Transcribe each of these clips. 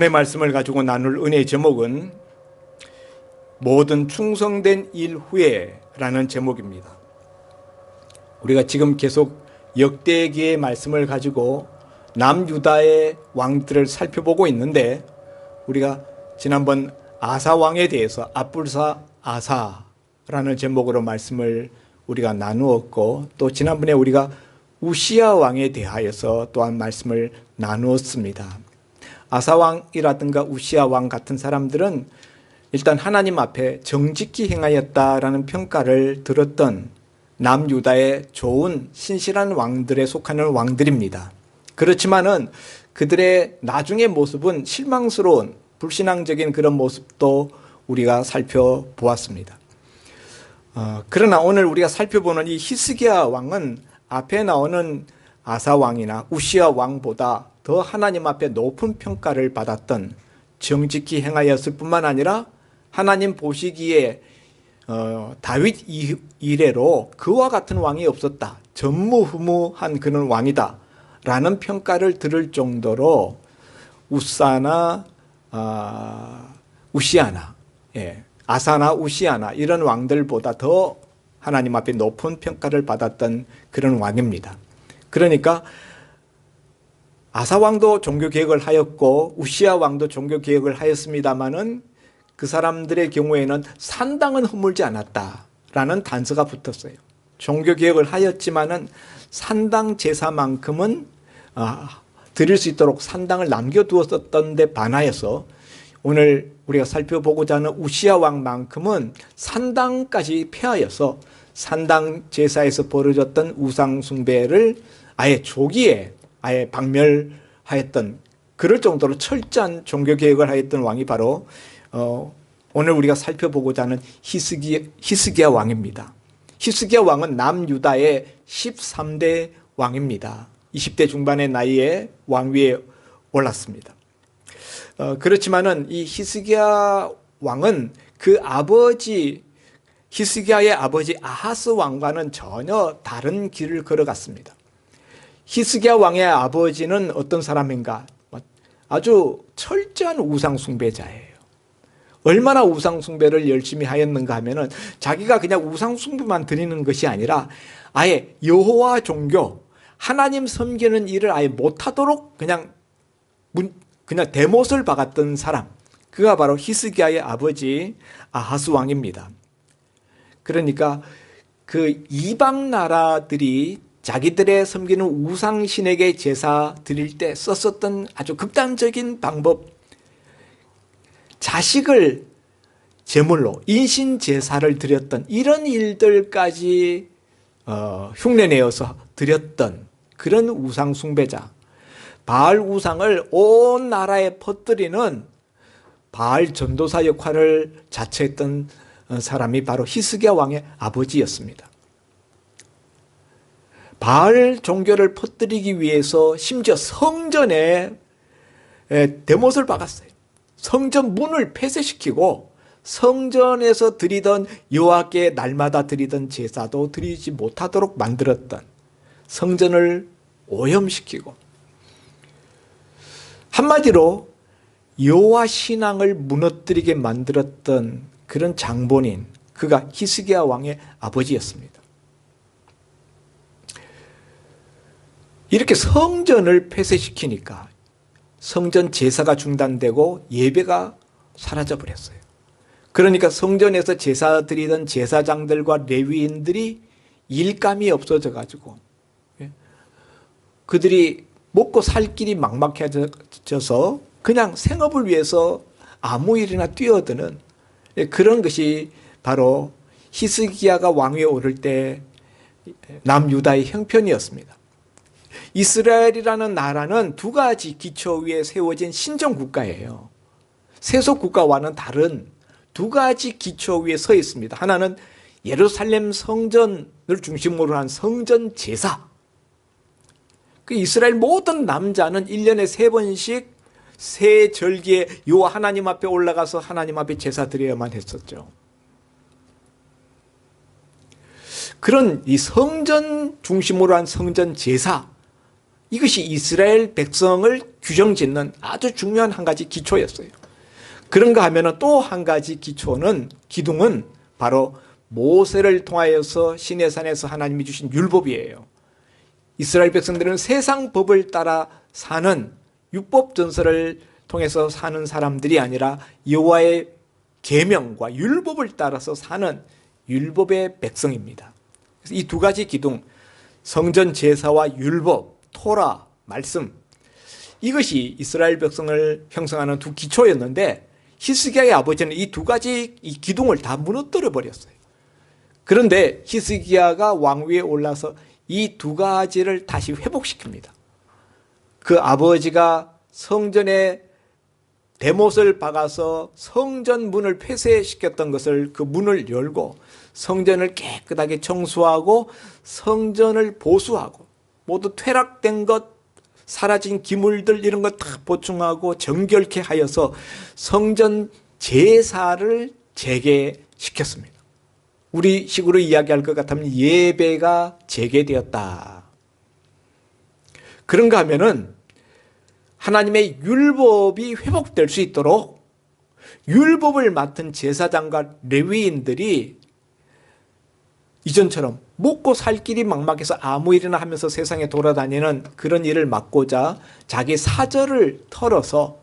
오늘의 말씀을 가지고 나눌 은혜의 제목은 모든 충성된 일 후에라는 제목입니다. 우리가 지금 계속 역대기의 말씀을 가지고 남유다의 왕들을 살펴보고 있는데, 우리가 지난번 아사 왕에 대해서 압불사 아사라는 제목으로 말씀을 우리가 나누었고, 또 지난번에 우리가 우시야 왕에 대하여서 또한 말씀을 나누었습니다. 아사왕이라든가 우시아왕 같은 사람들은 일단 하나님 앞에 정직히 행하였다라는 평가를 들었던 남유다의 좋은 신실한 왕들에 속하는 왕들입니다. 그렇지만은 그들의 나중의 모습은 실망스러운 불신앙적인 그런 모습도 우리가 살펴보았습니다. 그러나 오늘 우리가 살펴보는 이 히스기야 왕은 앞에 나오는 아사 왕이나 우시아 왕보다 더 하나님 앞에 높은 평가를 받았던, 정직히 행하였을 뿐만 아니라 하나님 보시기에 다윗 이래로 그와 같은 왕이 없었다, 전무후무한 그런 왕이다 라는 평가를 들을 정도로 우사나 우시아나, 아사나 우시아나 이런 왕들보다 더 하나님 앞에 높은 평가를 받았던 그런 왕입니다. 그러니까 아사 왕도 종교개혁을 하였고 우시아 왕도 종교개혁을 하였습니다마는 그 사람들의 경우에는 산당은 허물지 않았다라는 단서가 붙었어요. 종교개혁을 하였지만은 산당 제사만큼은 드릴 수 있도록 산당을 남겨두었던 데 반하여서 오늘 우리가 살펴보고자 하는 우시아 왕만큼은 산당까지 폐하여서 산당 제사에서 벌어졌던 우상 숭배를 아예 조기에 아예 박멸하였던, 그럴 정도로 철저한 종교개혁을 하였던 왕이 바로 오늘 우리가 살펴보고자 하는 히스기야 왕입니다. 히스기야 왕은 남유다의 13대 왕입니다. 20대 중반의 나이에 왕위에 올랐습니다. 그렇지만은 이 히스기야 왕은 그 아버지, 히스기야의 아버지 아하스 왕과는 전혀 다른 길을 걸어갔습니다. 히스기야 왕의 아버지는 어떤 사람인가? 아주 철저한 우상 숭배자예요. 얼마나 우상 숭배를 열심히 하였는가 하면은 자기가 그냥 우상 숭배만 드리는 것이 아니라 아예 여호와 종교, 하나님 섬기는 일을 아예 못하도록 그냥 대못을 박았던 사람, 그가 바로 히스기야의 아버지 아하스 왕입니다. 그러니까 그 이방 나라들이 자기들의 섬기는 우상신에게 제사 드릴 때 썼었던 아주 극단적인 방법, 자식을 제물로 인신제사를 드렸던 이런 일들까지 흉내내어서 드렸던 그런 우상 숭배자, 바알 우상을 온 나라에 퍼뜨리는 바알 전도사 역할을 자처했던 사람이 바로 히스기야 왕의 아버지였습니다. 바알 종교를 퍼뜨리기 위해서 심지어 성전에 대못을 박았어요. 성전 문을 폐쇄시키고 성전에서 드리던 여호와께 날마다 드리던 제사도 드리지 못하도록 만들었던, 성전을 오염시키고 한마디로 여호와 신앙을 무너뜨리게 만들었던 그런 장본인, 그가 히스기야 왕의 아버지였습니다. 이렇게 성전을 폐쇄시키니까 성전 제사가 중단되고 예배가 사라져버렸어요. 그러니까 성전에서 제사 드리던 제사장들과 레위인들이 일감이 없어져 가지고 그들이 먹고 살 길이 막막해져서 그냥 생업을 위해서 아무 일이나 뛰어드는 그런 것이 바로 히스기야가 왕위에 오를 때 남유다의 형편이었습니다. 이스라엘이라는 나라는 두 가지 기초 위에 세워진 신정 국가예요. 세속 국가와는 다른 두 가지 기초 위에 서 있습니다. 하나는 예루살렘 성전을 중심으로 한 성전 제사. 그 이스라엘 모든 남자는 1년에 3번씩 새 절기에 여호와 하나님 앞에 올라가서 하나님 앞에 제사 드려야만 했었죠. 그런 이 성전 중심으로 한 성전 제사, 이것이 이스라엘 백성을 규정짓는 아주 중요한 한 가지 기초였어요. 그런가 하면 또 한 가지 기둥은 바로 모세를 통하여서 시내산에서 하나님이 주신 율법이에요. 이스라엘 백성들은 세상 법을 따라 사는 율법 전설을 통해서 사는 사람들이 아니라 여호와의 계명과 율법을 따라서 사는 율법의 백성입니다. 그래서 이 두 가지 기둥, 성전 제사와 율법, 토라, 말씀, 이것이 이스라엘 백성을 형성하는 두 기초였는데 히스기야의 아버지는 이 두 가지 이 기둥을 다 무너뜨려 버렸어요. 그런데 히스기야가 왕위에 올라서 이 두 가지를 다시 회복시킵니다. 그 아버지가 성전에 대못을 박아서 성전 문을 폐쇄시켰던 것을 그 문을 열고 성전을 깨끗하게 청소하고 성전을 보수하고 모두 퇴락된 것, 사라진 기물들 이런 것 다 보충하고 정결케 하여서 성전 제사를 재개시켰습니다. 우리 식으로 이야기할 것 같으면 예배가 재개되었다. 그런가 하면은 하나님의 율법이 회복될 수 있도록 율법을 맡은 제사장과 레위인들이 이전처럼 먹고 살 길이 막막해서 아무 일이나 하면서 세상에 돌아다니는 그런 일을 막고자 자기 사절을 털어서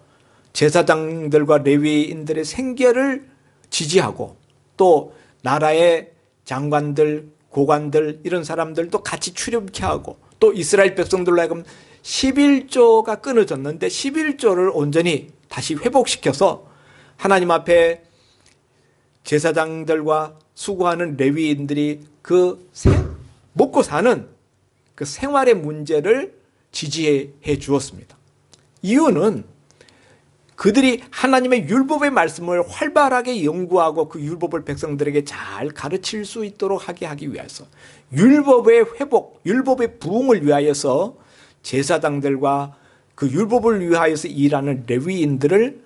제사장들과 레위인들의 생계를 지지하고 또 나라의 장관들, 고관들 이런 사람들도 같이 출입케 하고 또 이스라엘 백성들로 하여금 11조가 끊어졌는데 11조를 온전히 다시 회복시켜서 하나님 앞에 제사장들과 수고하는 레위인들이 먹고 사는 그 생활의 문제를 지지해 주었습니다. 이유는 그들이 하나님의 율법의 말씀을 활발하게 연구하고 그 율법을 백성들에게 잘 가르칠 수 있도록 하기 위해서 율법의 회복, 율법의 부흥을 위하여서 제사장들과 그 율법을 위하여서 일하는 레위인들을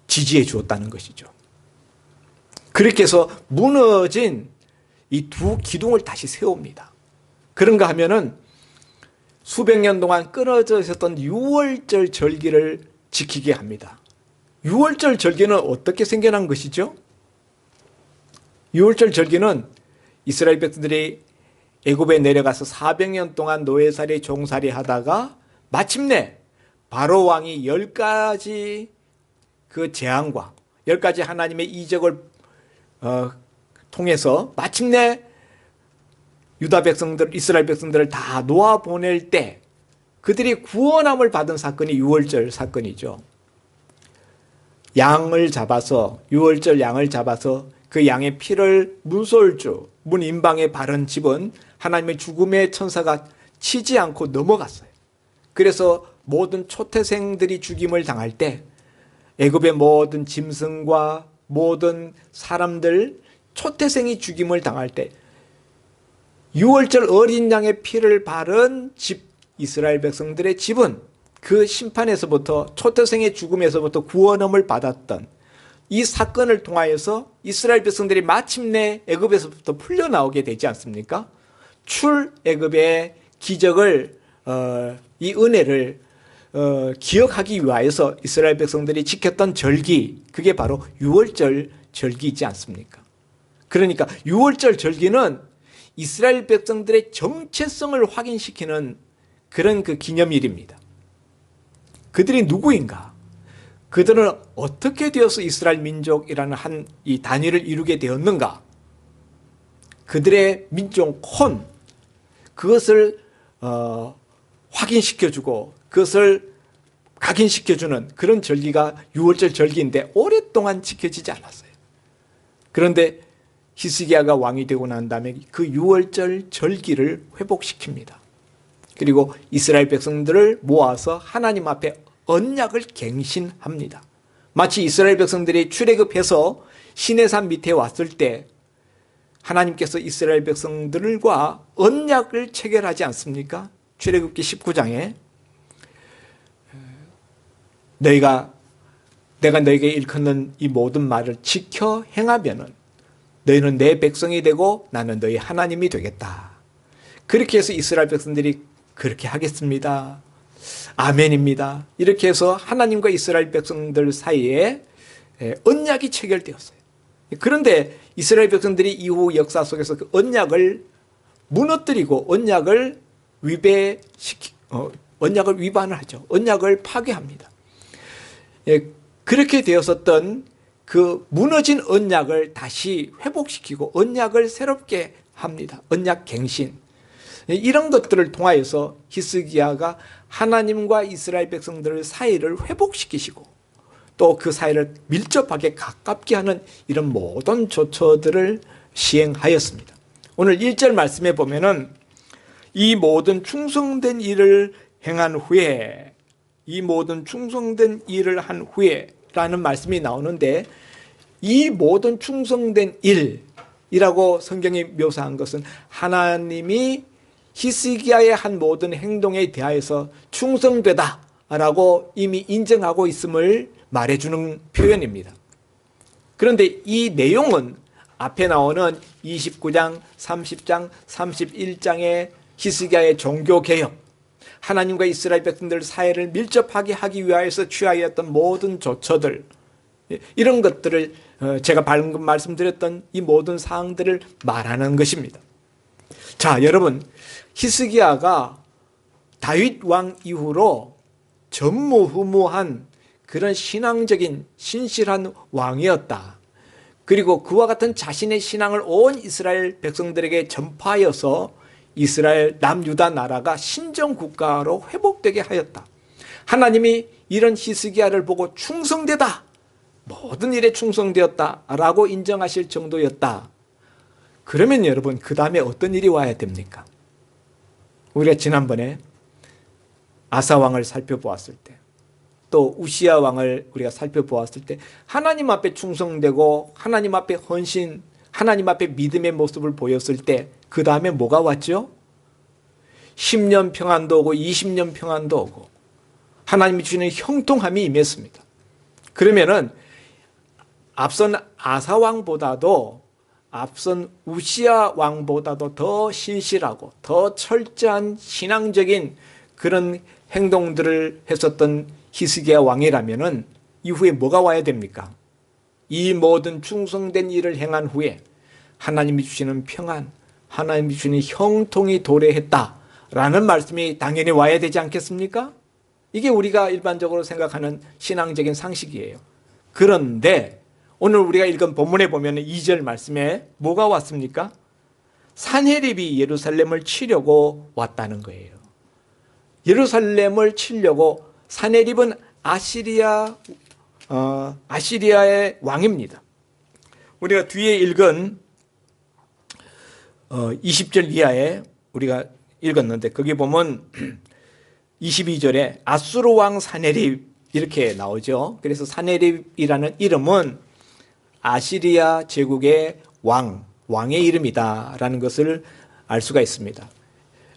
지지해 주었다는 것이죠. 그렇게 해서 무너진 이 두 기둥을 다시 세웁니다. 그런가 하면은 수백 년 동안 끊어져 있었던 유월절 절기를 지키게 합니다. 유월절 절기는 어떻게 생겨난 것이죠? 유월절 절기는 이스라엘 백성들이 애굽에 내려가서 400년 동안 노예살이 종살이 하다가 마침내 바로 왕이 10가지 그 재앙과 10가지 하나님의 이적을 통해서 마침내 유다 백성들, 이스라엘 백성들을 다 놓아 보낼 때 그들이 구원함을 받은 사건이 유월절 사건이죠. 양을 잡아서 유월절 양을 잡아서 그 양의 피를 문솔주, 문인방에 바른 집은 하나님의 죽음의 천사가 치지 않고 넘어갔어요. 그래서 모든 초태생들이 죽임을 당할 때 애굽의 모든 짐승과 모든 사람들 초태생이 죽임을 당할 때 유월절 어린 양의 피를 바른 집 이스라엘 백성들의 집은 그 심판에서부터 초태생의 죽음에서부터 구원함을 받았던 이 사건을 통하여서 이스라엘 백성들이 마침내 애굽에서부터 풀려나오게 되지 않습니까? 출애굽의 기적을 이 은혜를 기억하기 위하여서 이스라엘 백성들이 지켰던 절기, 그게 바로 유월절 절기이지 않습니까? 그러니까 유월절 절기는 이스라엘 백성들의 정체성을 확인시키는 그런 그 기념일입니다. 그들이 누구인가? 그들은 어떻게 되어서 이스라엘 민족이라는 한 이 단위를 이루게 되었는가? 그들의 민족 혼, 그것을 확인시켜주고 그것을 각인시켜주는 그런 절기가 유월절 절기인데 오랫동안 지켜지지 않았어요. 그런데 히스기야가 왕이 되고 난 다음에 그 유월절 절기를 회복시킵니다. 그리고 이스라엘 백성들을 모아서 하나님 앞에 언약을 갱신합니다. 마치 이스라엘 백성들이 출애굽해서 시내산 밑에 왔을 때 하나님께서 이스라엘 백성들과 언약을 체결하지 않습니까? 출애굽기 19장에 내가 너에게 일컫는 이 모든 말을 지켜 행하면은 너희는 내 백성이 되고 나는 너희 하나님이 되겠다. 그렇게 해서 이스라엘 백성들이 그렇게 하겠습니다. 아멘입니다. 이렇게 해서 하나님과 이스라엘 백성들 사이에 언약이 체결되었어요. 그런데 이스라엘 백성들이 이후 역사 속에서 그 언약을 무너뜨리고 언약을 언약을 위반을 하죠. 언약을 파괴합니다. 그렇게 되었었던 그 무너진 언약을 다시 회복시키고 언약을 새롭게 합니다. 언약 갱신. 이런 것들을 통하여서 히스기야가 하나님과 이스라엘 백성들 사이를 회복시키시고 또 그 사이를 밀접하게 가깝게 하는 이런 모든 조처들을 시행하였습니다. 오늘 1절 말씀에 보면은 이 모든 충성된 일을 행한 후에 이 모든 충성된 일을 한 후에 라는 말씀이 나오는데 이 모든 충성된 일이라고 성경이 묘사한 것은 하나님이 히스기야의 한 모든 행동에 대하여서 충성되다라고 이미 인정하고 있음을 말해주는 표현입니다. 그런데 이 내용은 앞에 나오는 29장, 30장, 31장의 히스기야의 종교개혁, 하나님과 이스라엘 백성들 사이를 밀접하게 하기 위하여서 취하였던 모든 조처들, 이런 것들을 제가 방금 말씀드렸던 이 모든 사항들을 말하는 것입니다. 자, 여러분, 히스기야가 다윗 왕 이후로 전무후무한 그런 신앙적인 신실한 왕이었다. 그리고 그와 같은 자신의 신앙을 온 이스라엘 백성들에게 전파하여서 이스라엘 남유다 나라가 신정국가로 회복되게 하였다. 하나님이 이런 히스기야를 보고 충성되다, 모든 일에 충성되었다라고 인정하실 정도였다. 그러면 여러분, 그 다음에 어떤 일이 와야 됩니까? 우리가 지난번에 아사 왕을 살펴보았을 때, 또 우시야 왕을 우리가 살펴보았을 때 하나님 앞에 충성되고 하나님 앞에 헌신, 하나님 앞에 믿음의 모습을 보였을 때 그 다음에 뭐가 왔죠? 10년 평안도 오고 20년 평안도 오고 하나님이 주시는 형통함이 임했습니다. 그러면은 앞선 아사 왕보다도 앞선 우시야 왕보다도 더 신실하고 더 철저한 신앙적인 그런 행동들을 했었던 히스기야 왕이라면은 이후에 뭐가 와야 됩니까? 이 모든 충성된 일을 행한 후에 하나님이 주시는 평안, 하나님이 주시는 형통이 도래했다라는 말씀이 당연히 와야 되지 않겠습니까? 이게 우리가 일반적으로 생각하는 신앙적인 상식이에요. 그런데 오늘 우리가 읽은 본문에 보면 2절 말씀에 뭐가 왔습니까? 산헤립이 예루살렘을 치려고 왔다는 거예요. 예루살렘을 치려고, 산헤립은 아시리아의 왕입니다. 우리가 뒤에 읽은 20절 이하에 우리가 읽었는데 거기 보면 22절에 아수르 왕 산헤립 이렇게 나오죠. 그래서 산헤립이라는 이름은 아시리아 제국의 왕의 이름이다라는 것을 알 수가 있습니다.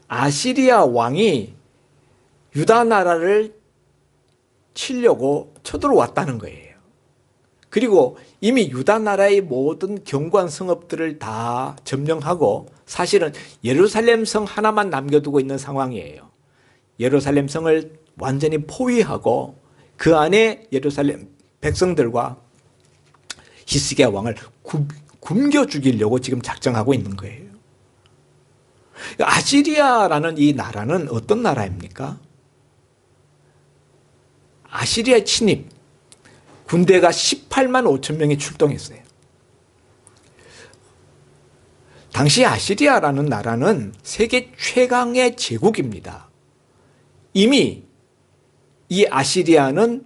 아시리아 왕이 유다 나라를 치려고 쳐들어왔다는 거예요. 그리고 이미 유다 나라의 모든 견고한 성읍들을 다 점령하고 사실은 예루살렘 성 하나만 남겨두고 있는 상황이에요. 예루살렘 성을 완전히 포위하고 그 안에 예루살렘 백성들과 히스기야 왕을 굶겨 죽이려고 지금 작정하고 있는 거예요. 아시리아라는 이 나라는 어떤 나라입니까? 아시리아 침입, 군대가 18만 5천 명이 출동했어요. 당시 아시리아라는 나라는 세계 최강의 제국입니다. 이미 이 아시리아는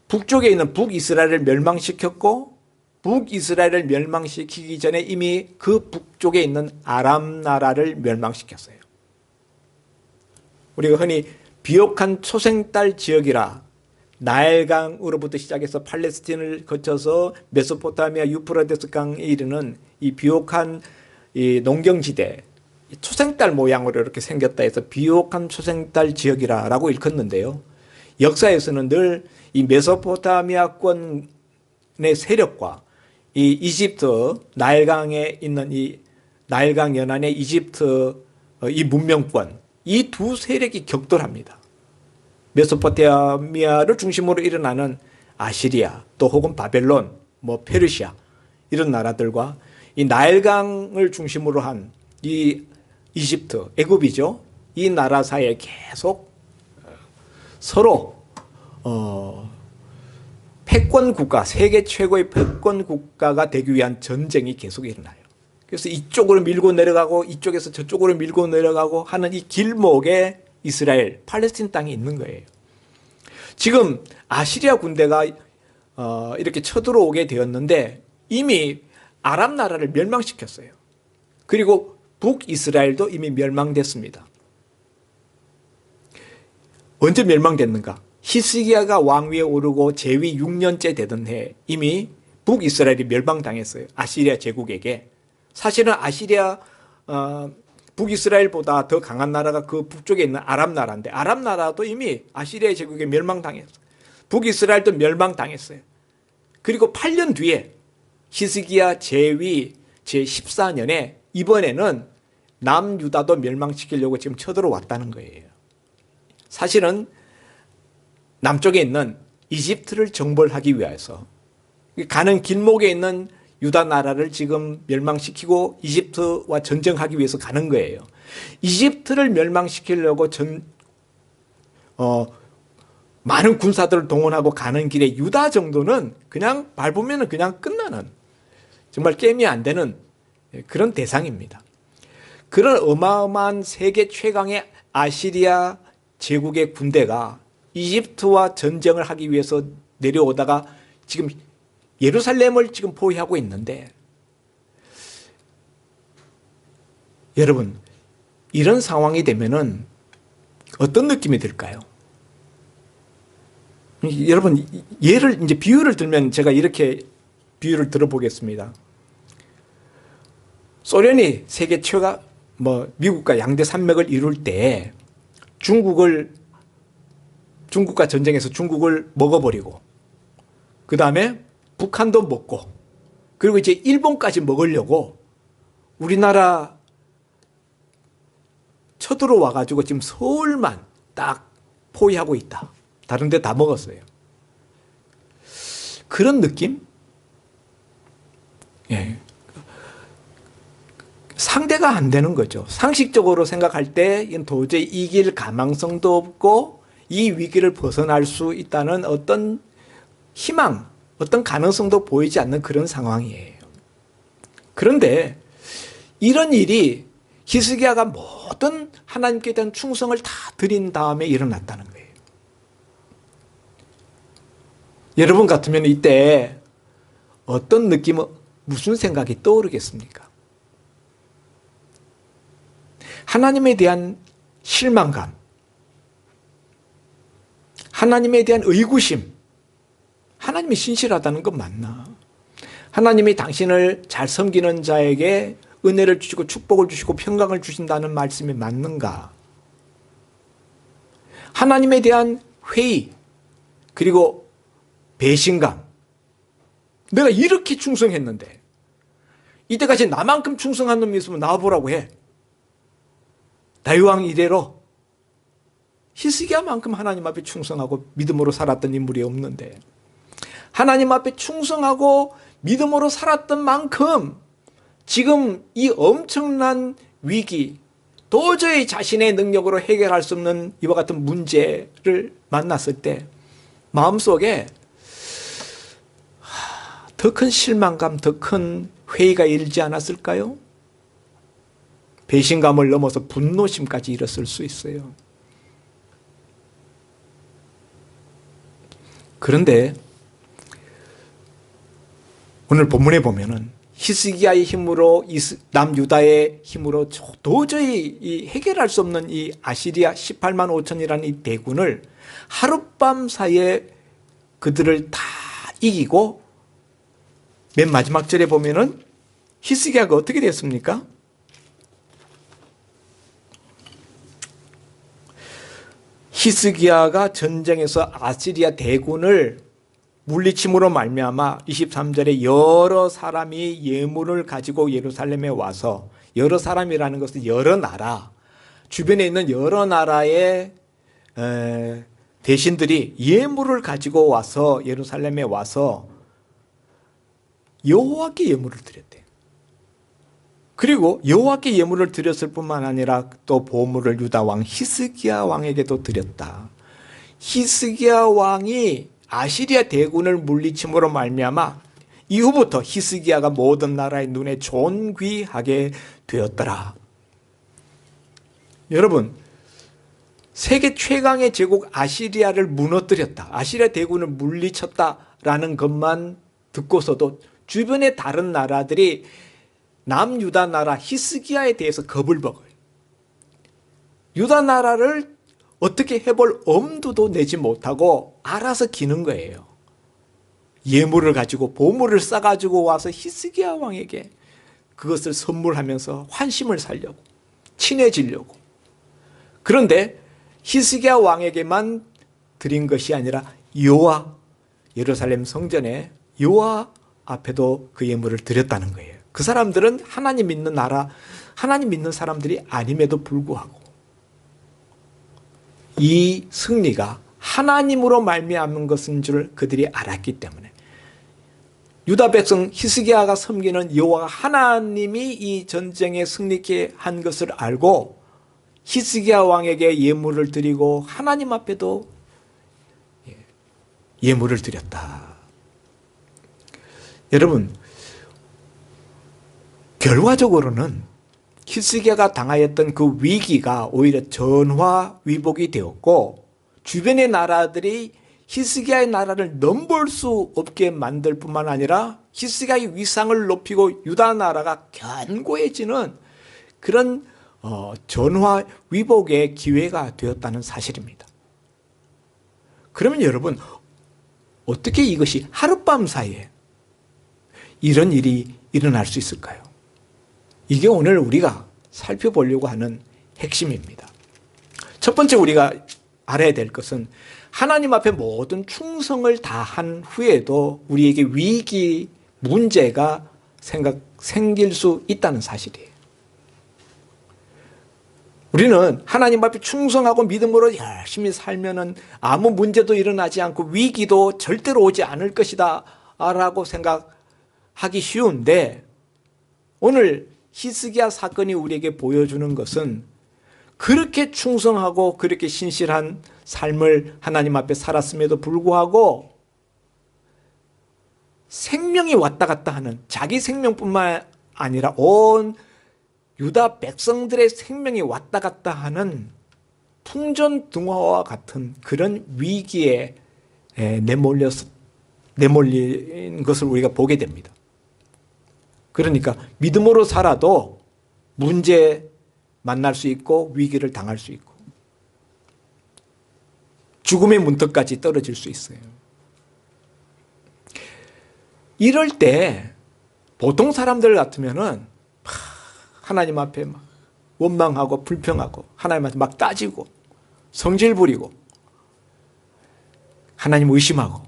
북쪽에 있는 북이스라엘을 멸망시켰고 북이스라엘을 멸망시키기 전에 이미 그 북쪽에 있는 아람 나라를 멸망시켰어요. 우리가 흔히 비옥한 초생딸 지역이라, 나일강으로부터 시작해서 팔레스틴을 거쳐서 메소포타미아 유프라데스 강에 이르는 이 비옥한 이 농경지대, 초생딸 모양으로 이렇게 생겼다 해서 비옥한 초생딸 지역이라고 일컫는데요. 역사에서는 늘 이 메소포타미아권의 세력과 이 이집트 나일강에 있는 이 나일강 연안의 이집트 이 문명권, 이 두 세력이 격돌합니다. 메소포타미아를 중심으로 일어나는 아시리아 또 혹은 바벨론, 뭐 페르시아 이런 나라들과 이 나일강을 중심으로 한 이 이집트, 애굽이죠. 이 나라 사이에 계속 서로 패권 국가, 세계 최고의 패권 국가가 되기 위한 전쟁이 계속 일어나요. 그래서 이쪽으로 밀고 내려가고 이쪽에서 저쪽으로 밀고 내려가고 하는 이 길목에 이스라엘, 팔레스틴 땅이 있는 거예요. 지금 아시리아 군대가 이렇게 쳐들어오게 되었는데 이미 아랍 나라를 멸망시켰어요. 그리고 북이스라엘도 이미 멸망됐습니다. 언제 멸망됐는가? 히스기야가 왕위에 오르고 재위 6년째 되던 해 이미 북이스라엘이 멸망당했어요. 아시리아 제국에게. 사실은 아시리아 북이스라엘보다 더 강한 나라가 그 북쪽에 있는 아랍 나라인데 아랍 나라도 이미 아시리아 제국에 멸망당했어요. 북이스라엘도 멸망당했어요. 그리고 8년 뒤에 히스기야 재위 제14년에 이번에는 남유다도 멸망시키려고 지금 쳐들어왔다는 거예요. 사실은 남쪽에 있는 이집트를 정벌하기 위해서 가는 길목에 있는 유다 나라를 지금 멸망시키고 이집트와 전쟁하기 위해서 가는 거예요. 이집트를 멸망시키려고 많은 군사들을 동원하고 가는 길에 유다 정도는 그냥 밟으면 그냥 끝나는 정말 게임이 안 되는 그런 대상입니다. 그런 어마어마한 세계 최강의 아시리아 제국의 군대가 이집트와 전쟁을 하기 위해서 내려오다가 지금 예루살렘을 지금 포위하고 있는데 여러분 이런 상황이 되면은 어떤 느낌이 들까요? 여러분 이제 비유를 들면 제가 이렇게 비유를 들어보겠습니다. 소련이 세계 최강 미국과 양대 산맥을 이룰 때 중국과 전쟁에서 중국을 먹어버리고 그 다음에 북한도 먹고 그리고 이제 일본까지 먹으려고 우리나라 쳐들어와 가지고 지금 서울만 딱 포위하고 있다. 다른 데 다 먹었어요. 그런 느낌? 예. 상대가 안 되는 거죠. 상식적으로 생각할 때 도저히 이길 가망성도 없고 이 위기를 벗어날 수 있다는 어떤 희망, 어떤 가능성도 보이지 않는 그런 상황이에요. 그런데 이런 일이 히스기야가 모든 하나님께 대한 충성을 다 드린 다음에 일어났다는 거예요. 여러분 같으면 이때 어떤 느낌, 무슨 생각이 떠오르겠습니까? 하나님에 대한 실망감, 하나님에 대한 의구심, 하나님이 신실하다는 건 맞나? 하나님이 당신을 잘 섬기는 자에게 은혜를 주시고 축복을 주시고 평강을 주신다는 말씀이 맞는가? 하나님에 대한 회의, 그리고 배신감. 내가 이렇게 충성했는데 이때까지 나만큼 충성한 놈이 있으면 나와보라고 해. 다윗왕 이래로 히스기야만큼 하나님 앞에 충성하고 믿음으로 살았던 인물이 없는데 하나님 앞에 충성하고 믿음으로 살았던 만큼 지금 이 엄청난 위기, 도저히 자신의 능력으로 해결할 수 없는 이와 같은 문제를 만났을 때 마음속에 더 큰 실망감, 더 큰 회의가 일지 않았을까요? 배신감을 넘어서 분노심까지 일었을 수 있어요. 그런데 오늘 본문에 보면은 히스기야의 힘으로 남유다의 힘으로 도저히 해결할 수 없는 이 아시리아 18만 5천이라는 이 대군을 하룻밤 사이에 그들을 다 이기고 맨 마지막 절에 보면은 히스기야가 어떻게 됐습니까? 히스기야가 전쟁에서 아시리아 대군을 물리침으로 말미암아 23절에 여러 사람이 예물을 가지고 예루살렘에 와서, 여러 사람이라는 것은 여러 나라, 주변에 있는 여러 나라의 대신들이 예물을 가지고 와서 예루살렘에 와서 여호와께 예물을 드렸대요. 그리고 여호와께 예물을 드렸을 뿐만 아니라 또 보물을 유다 왕 히스기야 왕에게도 드렸다. 히스기야 왕이 아시리아 대군을 물리침으로 말미암아 이후부터 히스기야가 모든 나라의 눈에 존귀하게 되었더라. 여러분, 세계 최강의 제국 아시리아를 무너뜨렸다, 아시리아 대군을 물리쳤다라는 것만 듣고서도 주변의 다른 나라들이 남유다 나라 히스기야에 대해서 겁을 먹어요. 유다 나라를 어떻게 해볼 엄두도 내지 못하고 알아서 기는 거예요. 예물을 가지고 보물을 싸가지고 와서 히스기야 왕에게 그것을 선물하면서 환심을 살려고, 친해지려고. 그런데 히스기야 왕에게만 드린 것이 아니라 여호와, 예루살렘 성전에 여호와 앞에도 그 예물을 드렸다는 거예요. 그 사람들은 하나님 믿는 나라, 하나님 믿는 사람들이 아님에도 불구하고 이 승리가 하나님으로 말미암은 것인 줄 그들이 알았기 때문에 유다 백성 히스기야가 섬기는 여호와 하나님이 이 전쟁에 승리케 한 것을 알고 히스기야 왕에게 예물을 드리고 하나님 앞에도 예물을 드렸다. 여러분, 결과적으로는 히스기야가 당하였던 그 위기가 오히려 전화위복이 되었고 주변의 나라들이 히스기야의 나라를 넘볼 수 없게 만들 뿐만 아니라 히스기야의 위상을 높이고 유다 나라가 견고해지는 그런 전화위복의 기회가 되었다는 사실입니다. 그러면 여러분, 어떻게 이것이 하룻밤 사이에 이런 일이 일어날 수 있을까요? 이게 오늘 우리가 살펴보려고 하는 핵심입니다. 첫 번째 우리가 알아야 될 것은 하나님 앞에 모든 충성을 다한 후에도 우리에게 위기, 문제가 생길 수 있다는 사실이에요. 우리는 하나님 앞에 충성하고 믿음으로 열심히 살면은 아무 문제도 일어나지 않고 위기도 절대로 오지 않을 것이다 라고 생각하기 쉬운데 오늘 히스기야 사건이 우리에게 보여주는 것은 그렇게 충성하고 그렇게 신실한 삶을 하나님 앞에 살았음에도 불구하고 생명이 왔다 갔다 하는, 자기 생명뿐만 아니라 온 유다 백성들의 생명이 왔다 갔다 하는 풍전등화와 같은 그런 위기에 내몰린 것을 우리가 보게 됩니다. 그러니까 믿음으로 살아도 문제 만날 수 있고 위기를 당할 수 있고 죽음의 문턱까지 떨어질 수 있어요. 이럴 때 보통 사람들 같으면은 하나님 앞에 막 원망하고 불평하고 하나님한테 막 따지고 성질 부리고 하나님 의심하고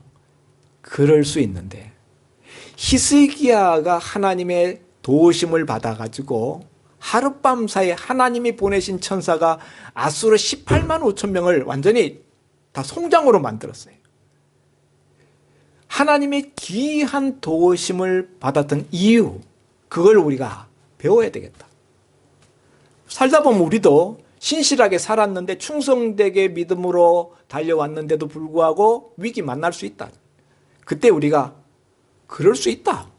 그럴 수 있는데 히스기야가 하나님의 도우심을 받아가지고 하룻밤 사이에 하나님이 보내신 천사가 아수르 18만 5천 명을 완전히 다 송장으로 만들었어요. 하나님의 귀한 도우심을 받았던 이유, 그걸 우리가 배워야 되겠다. 살다 보면 우리도 신실하게 살았는데 충성되게 믿음으로 달려왔는데도 불구하고 위기 만날 수 있다. 그때 우리가 그럴 수 있다.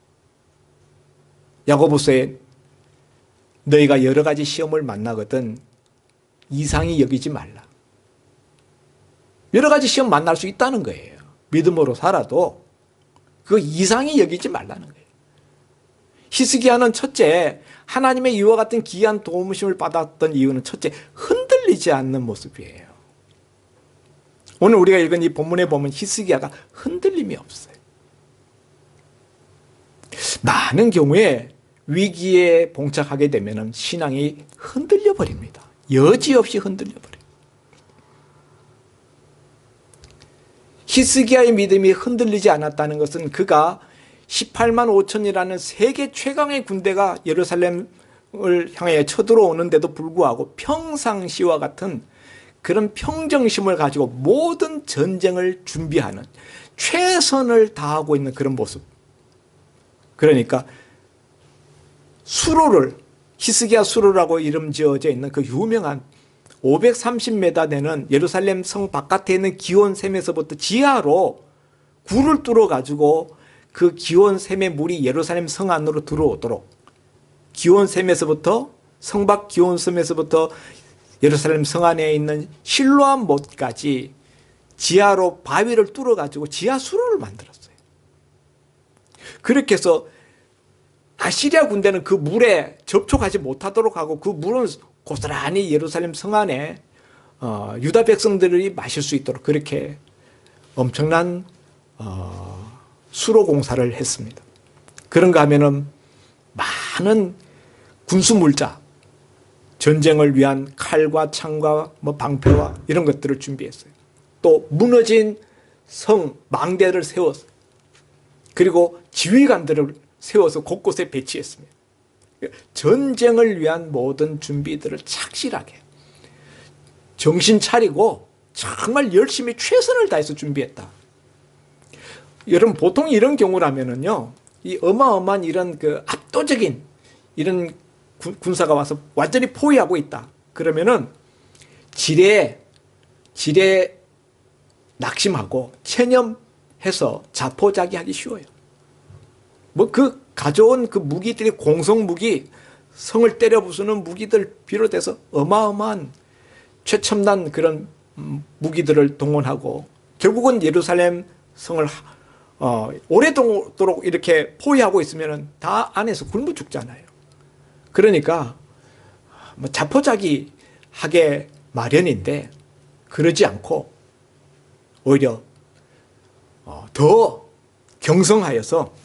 야고보서에 너희가 여러 가지 시험을 만나거든 이상히 여기지 말라. 여러 가지 시험 만날 수 있다는 거예요. 믿음으로 살아도 그거 이상히 여기지 말라는 거예요. 히스기야는 첫째, 하나님의 이와 같은 귀한 도움심을 받았던 이유는 첫째, 흔들리지 않는 모습이에요. 오늘 우리가 읽은 이 본문에 보면 히스기야가 흔들림이 없어요. 많은 경우에 위기에 봉착하게 되면 신앙이 흔들려 버립니다. 여지없이 흔들려 버려요. 히스기야의 믿음이 흔들리지 않았다는 것은 그가 18만 5천이라는 세계 최강의 군대가 예루살렘 향해 쳐들어오는데도 불구하고 평상시와 같은 그런 평정심을 가지고 모든 전쟁을 준비하는, 최선을 다하고 있는 그런 모습. 그러니까 수로를, 히스기야 수로라고 이름 지어져 있는 그 유명한 530m 되는 예루살렘 성 바깥에 있는 기온샘에서부터 지하로 굴을 뚫어 가지고 그 기온샘의 물이 예루살렘 성 안으로 들어오도록, 기온샘에서부터, 성밖 기온샘에서부터 예루살렘 성 안에 있는 실로암 못까지 지하로 바위를 뚫어 가지고 지하 수로를 만들었어요. 그렇게 해서 아시리아 군대는 그 물에 접촉하지 못하도록 하고, 그 물은 고스란히 예루살렘 성 안에 유다 백성들이 마실 수 있도록 그렇게 엄청난 수로 공사를 했습니다. 그런가 하면은 많은 군수 물자, 전쟁을 위한 칼과 창과 뭐 방패와 이런 것들을 준비했어요. 또 무너진 성 망대를 세웠어요. 그리고 지휘관들을 세워서 곳곳에 배치했습니다. 전쟁을 위한 모든 준비들을 착실하게 정신 차리고 정말 열심히 최선을 다해서 준비했다. 여러분, 보통 이런 경우라면은요, 이 어마어마한 이런 그 압도적인 이런 군사가 와서 완전히 포위하고 있다. 그러면은 지레 낙심하고 체념해서 자포자기하기 쉬워요. 뭐 그 가져온 그 무기들이 공성 무기, 성을 때려 부수는 무기들 비롯해서 어마어마한 최첨단 그런 무기들을 동원하고 결국은 예루살렘 성을 오래도록 이렇게 포위하고 있으면 다 안에서 굶어 죽잖아요. 그러니까 뭐 자포자기 하게 마련인데 그러지 않고 오히려 더 경성하여서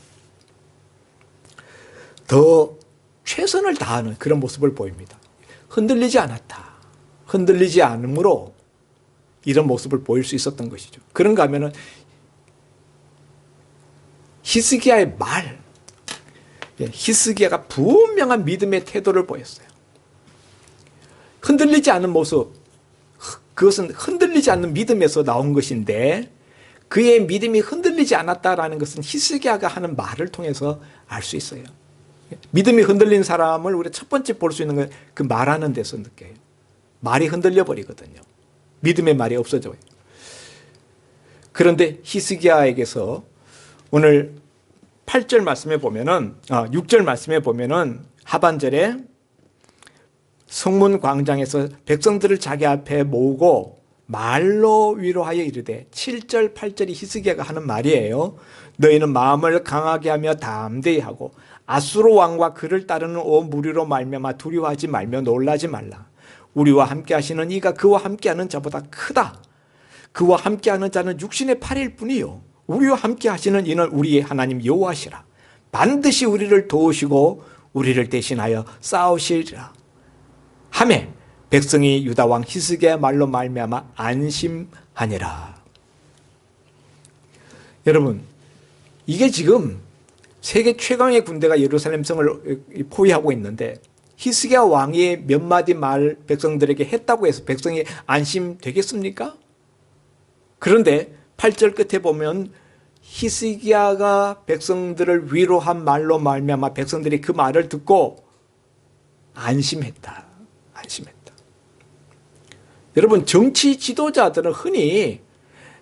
더 최선을 다하는 그런 모습을 보입니다. 흔들리지 않았다. 흔들리지 않으므로 이런 모습을 보일 수 있었던 것이죠. 그런가 하면은 히스기야의 말, 히스기야가 분명한 믿음의 태도를 보였어요. 흔들리지 않은 모습, 그것은 흔들리지 않는 믿음에서 나온 것인데, 그의 믿음이 흔들리지 않았다라는 것은 히스기야가 하는 말을 통해서 알 수 있어요. 믿음이 흔들린 사람을 우리가 첫 번째 볼 수 있는 건 그 말하는 데서 느껴요. 말이 흔들려 버리거든요. 믿음의 말이 없어져요. 그런데 히스기야에게서 오늘 8절 말씀에 보면은, 6절 말씀에 보면은 하반절에 성문 광장에서 백성들을 자기 앞에 모으고 말로 위로하여 이르되, 7절, 8절이 히스기야가 하는 말이에요. 너희는 마음을 강하게 하며 담대히 하고 아수르 왕과 그를 따르는 온 무리로 말미암아 두려워하지 말며 놀라지 말라. 우리와 함께 하시는 이가 그와 함께하는 자보다 크다. 그와 함께하는 자는 육신의 팔일 뿐이요 우리와 함께 하시는 이는 우리의 하나님 여호와시라. 반드시 우리를 도우시고 우리를 대신하여 싸우시리라 하매 백성이 유다 왕 히스기야 말로 말미암아 안심하니라. 여러분, 이게 지금 세계 최강의 군대가 예루살렘 성을 포위하고 있는데 히스기야 왕이 몇 마디 말 백성들에게 했다고 해서 백성이 안심되겠습니까? 그런데 8절 끝에 보면 히스기야가 백성들을 위로한 말로 말미암아 백성들이 그 말을 듣고 안심했다. 안심했다. 여러분, 정치 지도자들은 흔히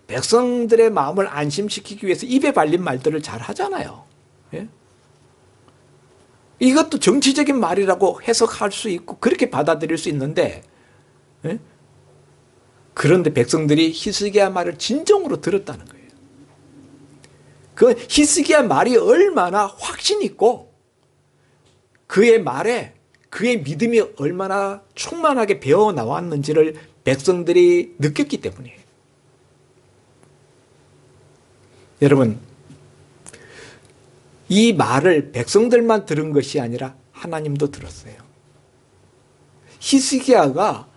백성들의 마음을 안심시키기 위해서 입에 발린 말들을 잘 하잖아요. 예? 이것도 정치적인 말이라고 해석할 수 있고 그렇게 받아들일 수 있는데, 예? 그런데 백성들이 히스기야 말을 진정으로 들었다는 거예요. 그 히스기야 말이 얼마나 확신 있고 그의 말에 그의 믿음이 얼마나 충만하게 배어 나왔는지를 백성들이 느꼈기 때문이에요. 여러분, 이 말을 백성들만 들은 것이 아니라 하나님도 들었어요. 히스기야가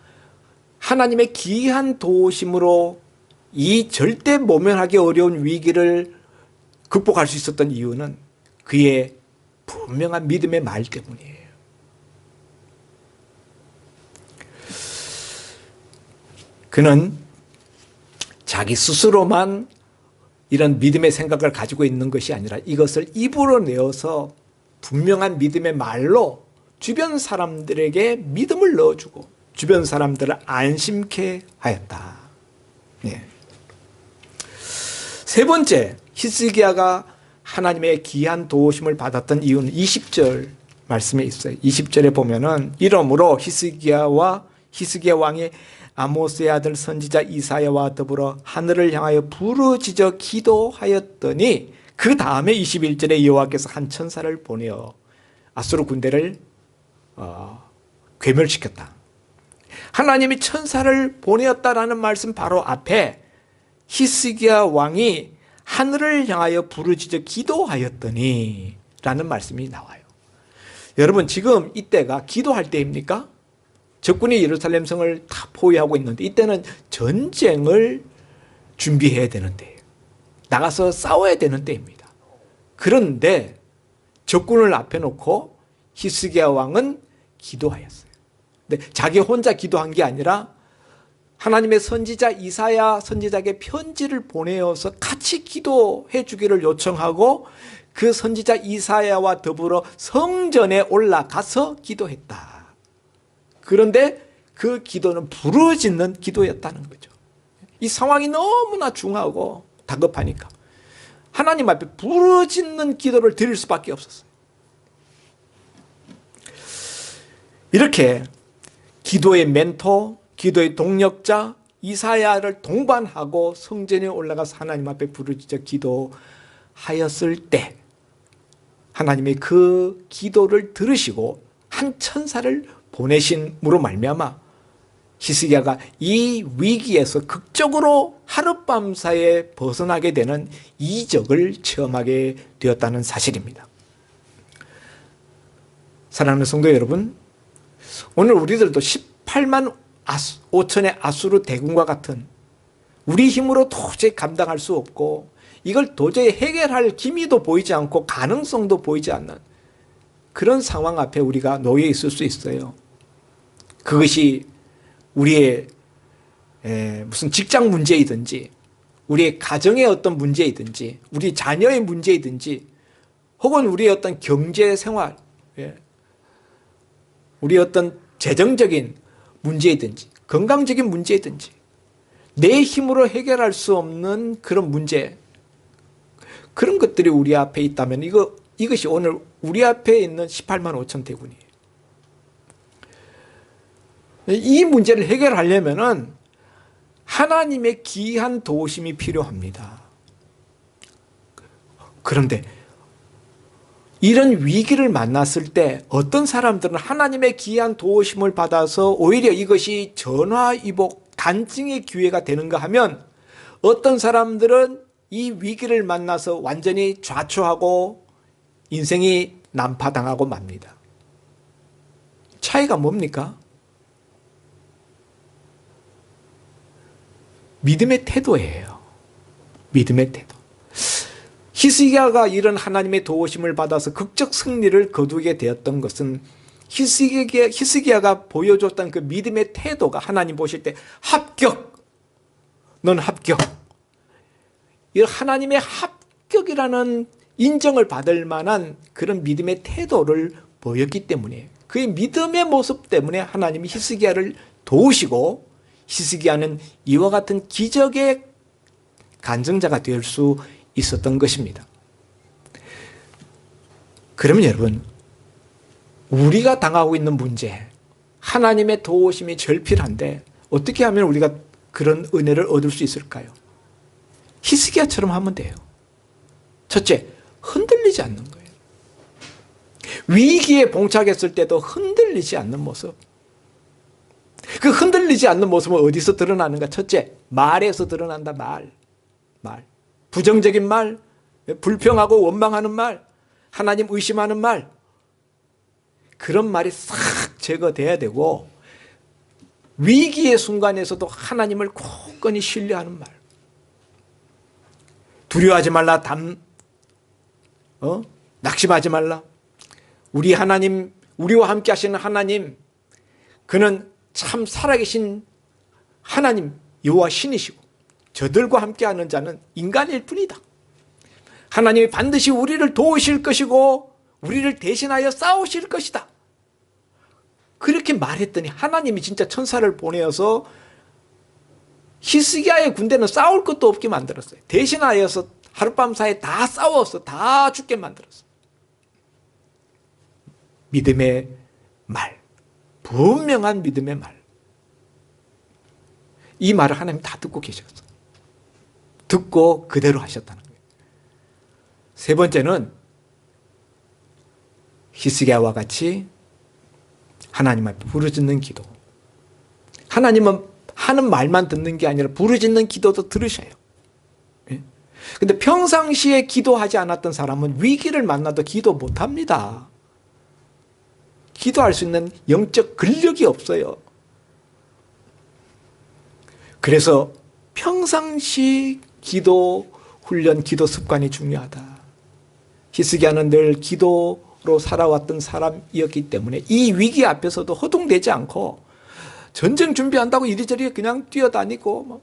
하나님의 기이한 도우심으로 이 절대 모면하기 어려운 위기를 극복할 수 있었던 이유는 그의 분명한 믿음의 말 때문이에요. 그는 자기 스스로만 이런 믿음의 생각을 가지고 있는 것이 아니라 이것을 입으로 내어서 분명한 믿음의 말로 주변 사람들에게 믿음을 넣어주고 주변 사람들을 안심케 하였다. 예. 세 번째, 히스기야가 하나님의 귀한 도우심을 받았던 이유는 20절 말씀에 있어요. 20절에 보면은 이러므로 히스기야 왕이 아모스의 아들 선지자 이사야와 더불어 하늘을 향하여 부르짖어 기도하였더니 그 다음에 21절에 여호와께서 한 천사를 보내어 아수르 군대를 괴멸시켰다. 하나님이 천사를 보내었다라는 말씀 바로 앞에 히스기야 왕이 하늘을 향하여 부르짖어 기도하였더니 라는 말씀이 나와요. 여러분, 지금 이때가 기도할 때입니까? 적군이 예루살렘 성을 다 포위하고 있는데 이때는 전쟁을 준비해야 되는데 나가서 싸워야 되는 때입니다. 그런데 적군을 앞에 놓고 히스기야 왕은 기도하였어요. 근데 자기 혼자 기도한 게 아니라 하나님의 선지자 이사야 선지자에게 편지를 보내어서 같이 기도해 주기를 요청하고 그 선지자 이사야와 더불어 성전에 올라가서 기도했다. 그런데 그 기도는 부르짖는 기도였다는 거죠. 이 상황이 너무나 중하고 다급하니까 하나님 앞에 부르짖는 기도를 드릴 수밖에 없었어요. 이렇게 기도의 멘토, 기도의 동력자 이사야를 동반하고 성전에 올라가서 하나님 앞에 부르짖어 기도하였을 때 하나님이 그 기도를 들으시고 한 천사를 보내심으로 말미암아 히스기야가 이 위기에서 극적으로 하룻밤 사이에 벗어나게 되는 이적을 체험하게 되었다는 사실입니다. 사랑하는 성도 여러분, 오늘 우리들도 18만 5천의 아수르 대군과 같은 우리 힘으로 도저히 감당할 수 없고 이걸 도저히 해결할 기미도 보이지 않고 가능성도 보이지 않는 그런 상황 앞에 우리가 놓여 있을 수 있어요. 그것이 우리의 무슨 직장 문제이든지 우리의 가정의 어떤 문제이든지 우리 자녀의 문제이든지 혹은 우리의 어떤 경제 생활, 우리의 어떤 재정적인 문제이든지 건강적인 문제이든지 내 힘으로 해결할 수 없는 그런 문제, 그런 것들이 우리 앞에 있다면 이것이 오늘 우리 앞에 있는 18만 5천 대군이에요. 이 문제를 해결하려면은 하나님의 귀한 도우심이 필요합니다. 그런데 이런 위기를 만났을 때 어떤 사람들은 하나님의 귀한 도우심을 받아서 오히려 이것이 전화위복 간증의 기회가 되는가 하면 어떤 사람들은 이 위기를 만나서 완전히 좌초하고 인생이 난파당하고 맙니다. 차이가 뭡니까? 믿음의 태도예요. 믿음의 태도. 히스기야가 이런 하나님의 도우심을 받아서 극적 승리를 거두게 되었던 것은 히스기야가 보여줬던 그 믿음의 태도가 하나님 보실 때 합격! 넌 합격! 이 하나님의 합격이라는 인정을 받을 만한 그런 믿음의 태도를 보였기 때문에 그의 믿음의 모습 때문에 하나님이 히스기야를 도우시고 히스기야는 이와 같은 기적의 간증자가 될 수 있었던 것입니다. 그러면 여러분, 우리가 당하고 있는 문제, 하나님의 도우심이 절필한데 어떻게 하면 우리가 그런 은혜를 얻을 수 있을까요? 히스기야처럼 하면 돼요. 첫째, 흔들리지 않는 거예요. 위기에 봉착했을 때도 흔들리지 않는 모습. 그 흔들리지 않는 모습은 어디서 드러나는가? 첫째, 말에서 드러난다. 말. 부정적인 말, 불평하고 원망하는 말, 하나님 의심하는 말, 그런 말이 싹 제거돼야 되고 위기의 순간에서도 하나님을 굳건히 신뢰하는 말. 두려워하지 말라. 낙심하지 말라. 우리 하나님, 우리와 함께 하시는 하나님, 그는 참 살아계신 하나님 여호와 신이시고 저들과 함께하는 자는 인간일 뿐이다. 하나님이 반드시 우리를 도우실 것이고 우리를 대신하여 싸우실 것이다. 그렇게 말했더니 하나님이 진짜 천사를 보내어서 히스기야의 군대는 싸울 것도 없게 만들었어요. 대신하여서 하룻밤 사이에 다 싸워서 다 죽게 만들었어요. 믿음의 말, 분명한 믿음의 말. 이 말을 하나님 다 듣고 계셨어요. 듣고 그대로 하셨다는 거예요. 세 번째는 히스기야와 같이 하나님 앞에 부르짖는 기도. 하나님은 하는 말만 듣는 게 아니라 부르짖는 기도도 들으셔요. 근데 평상시에 기도하지 않았던 사람은 위기를 만나도 기도 못합니다. 기도할 수 있는 영적 근력이 없어요. 그래서 평상시 기도 훈련, 기도 습관이 중요하다. 히스기야는 늘 기도로 살아왔던 사람이었기 때문에 이 위기 앞에서도 허둥대지 않고 전쟁 준비한다고 이리저리 그냥 뛰어다니고 뭐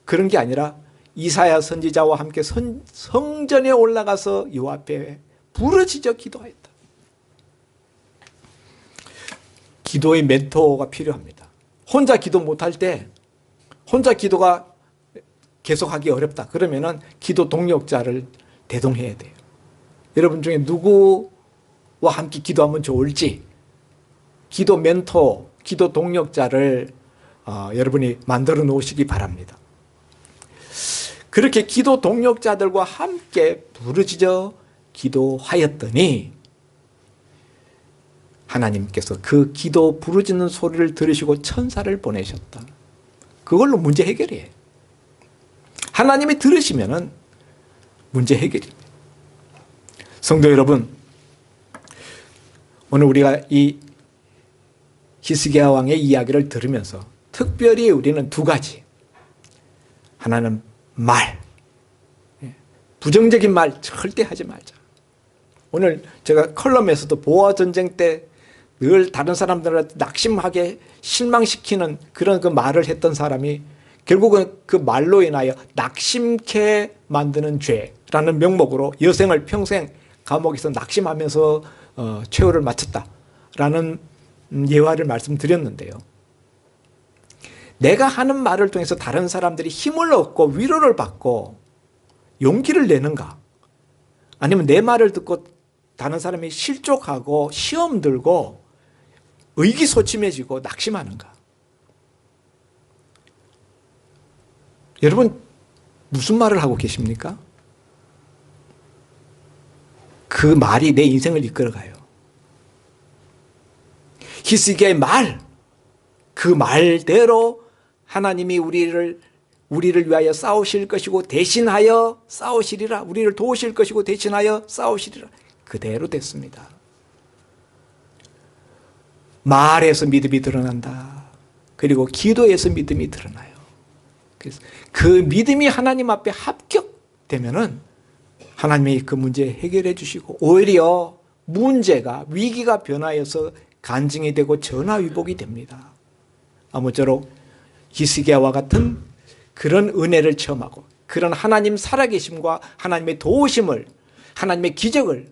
그런 게 아니라 이사야 선지자와 함께 성전에 올라가서 여호와 앞에 부르짖어 기도하였다. 기도의 멘토가 필요합니다. 혼자 기도 못할 때, 혼자 기도가 계속하기 어렵다. 그러면은 기도 동력자를 대동해야 돼요. 여러분 중에 누구와 함께 기도하면 좋을지 기도 멘토, 기도 동력자를 여러분이 만들어 놓으시기 바랍니다. 그렇게 기도 동력자들과 함께 부르짖어 기도하였더니 하나님께서 그 기도 부르짖는 소리를 들으시고 천사를 보내셨다. 그걸로 문제 해결이에요. 하나님이 들으시면은 문제 해결입니다. 성도 여러분, 오늘 우리가 이 히스기야 왕의 이야기를 들으면서 특별히 우리는 두 가지. 하나는 말, 부정적인 말 절대 하지 말자. 오늘 제가 컬럼에서도 보아 전쟁 때 늘 다른 사람들한테 낙심하게 실망시키는 그런 그 말을 했던 사람이 결국은 그 말로 인하여 낙심케 만드는 죄라는 명목으로 여생을 평생 감옥에서 낙심하면서 최후를 마쳤다라는 예화를 말씀드렸는데요. 내가 하는 말을 통해서 다른 사람들이 힘을 얻고 위로를 받고 용기를 내는가? 아니면 내 말을 듣고 다른 사람이 실족하고 시험 들고 의기소침해지고 낙심하는가? 여러분 무슨 말을 하고 계십니까? 그 말이 내 인생을 이끌어가요. 히스기야의 말, 그 말대로 하나님이 우리를 위하여 싸우실 것이고 대신하여 싸우시리라. 우리를 도우실 것이고 대신하여 싸우시리라. 그대로 됐습니다. 말에서 믿음이 드러난다. 그리고 기도에서 믿음이 드러나요. 그래서 그 믿음이 하나님 앞에 합격되면은 하나님이 그 문제 해결해 주시고 오히려 문제가 위기가 변화해서 간증이 되고 전화위복이 됩니다. 아무쪼록 히스기야와 같은 그런 은혜를 체험하고 그런 하나님 살아계심과 하나님의 도우심을, 하나님의 기적을,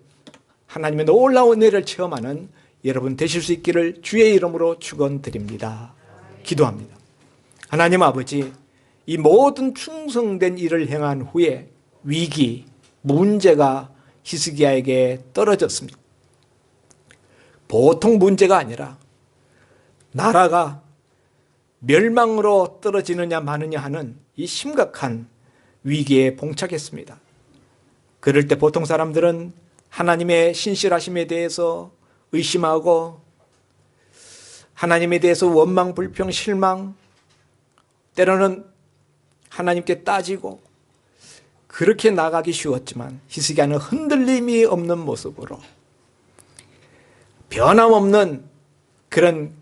하나님의 놀라운 은혜를 체험하는 여러분 되실 수 있기를 주의 이름으로 축원드립니다. 기도합니다. 하나님 아버지, 이 모든 충성된 일을 행한 후에 위기, 문제가 히스기야에게 떨어졌습니다. 보통 문제가 아니라 나라가 멸망으로 떨어지느냐 마느냐 하는 이 심각한 위기에 봉착했습니다. 그럴 때 보통 사람들은 하나님의 신실하심에 대해서 의심하고 하나님에 대해서 원망, 불평, 실망, 때로는 하나님께 따지고 그렇게 나가기 쉬웠지만 히스기야는 흔들림이 없는 모습으로 변함없는 그런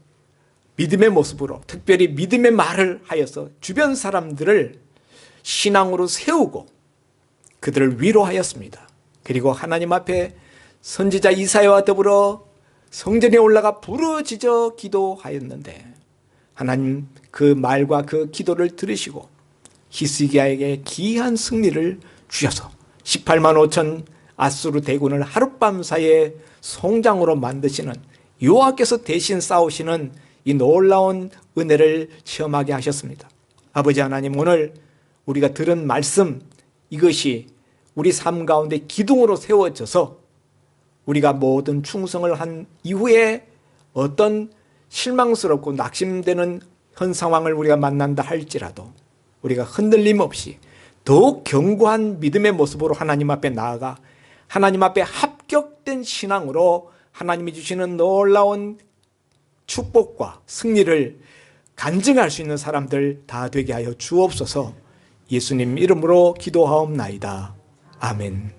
믿음의 모습으로 특별히 믿음의 말을 하여서 주변 사람들을 신앙으로 세우고 그들을 위로하였습니다. 그리고 하나님 앞에 선지자 이사야와 더불어 성전에 올라가 부르짖어 기도하였는데 하나님 그 말과 그 기도를 들으시고 히스기야에게 기이한 승리를 주셔서 18만 5천 아수르 대군을 하룻밤 사이에 송장으로 만드시는 여호와께서 대신 싸우시는 이 놀라운 은혜를 체험하게 하셨습니다. 아버지 하나님, 오늘 우리가 들은 말씀, 이것이 우리 삶 가운데 기둥으로 세워져서 우리가 모든 충성을 한 이후에 어떤 실망스럽고 낙심되는 현 상황을 우리가 만난다 할지라도 우리가 흔들림 없이 더욱 견고한 믿음의 모습으로 하나님 앞에 나아가 하나님 앞에 합격된 신앙으로 하나님이 주시는 놀라운 축복과 승리를 간증할 수 있는 사람들 다 되게 하여 주옵소서. 예수님 이름으로 기도하옵나이다. 아멘.